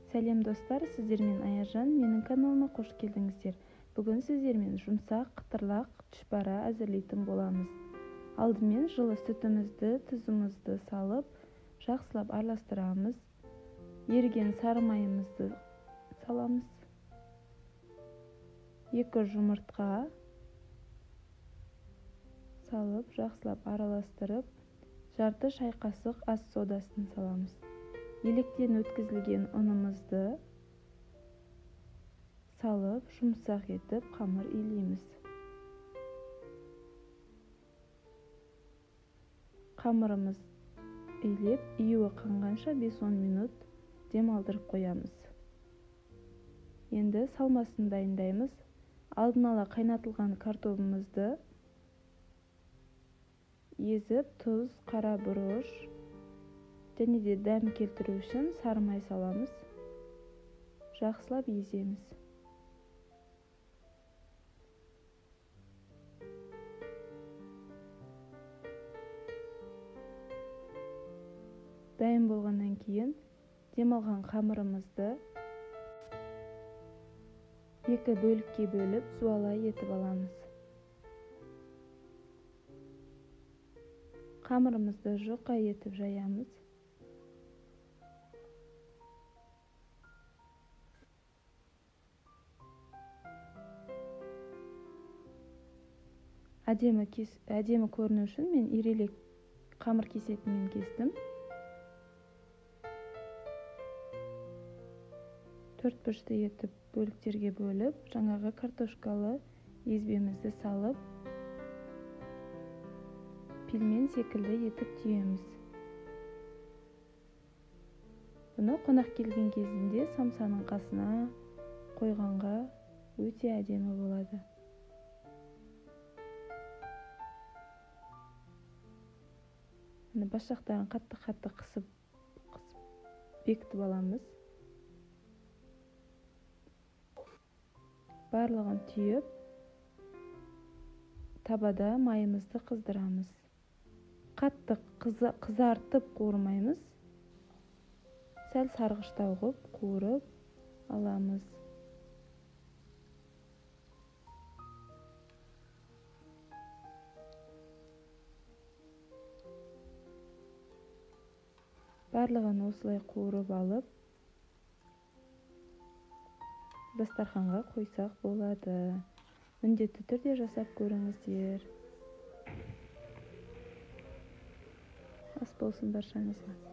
Сәлем достар, сіздермен Аяржан, менің каналыма қош келдіңіздер. Бүгін сіздермен жұмсақ, қытырлақ түшпара әзірлейтін боламыз. Алдымен жылы сүтімізді, тұзымызды салып, жақсылап араластырамыз. Еріген сары майымызды саламыз. 2 жұмыртқа салып, жақсылап араластырып, жарты шай қасық ас содасын саламыз. Електен өткізілген ұнымызды салып, жұмсақ етіп, қамыр илейміз. Қамырымыз илеп, июі қанғанша 5-10 минут демалдырып қоямыз. Енді салмасын дайындаймыз. Алдын ала қайнатылған картобымызды езіп, тұз, қара бұрыш және де дәм келтіру үшін сары май саламыз. Жақсылап еземіз. Дайын болғаннан кейін демалған қамырымызды 2 бөлікке бөліп, суалай етіп аламыз. Қамырымызды жұқа етіп жаямыз. Әдемі көріну үшін мен ирелек қамыр кесетімен кестім. 4 бұрышты етіп бөліктерге бөліп, жаңағы картошкалы езбемізді салып, пельмен секілді етіп түйеміз. Бұны қонақ келген кезінде самсаның қасына қойғанға өте әдемі болады. Бас жақтарын қатты қысып бекітіп аламыз. Барлығын түйіп, табада майымызды қыздырамыз. Қатты қызартып қуырмаймыз. Сәл сарғыштау қылып қуырып аламыз. Барлығын осылай қуырып алып, дастарханға қойсақ болады. Міндетті түрде жасап көріңіздер. Ас болсын баршаңызға.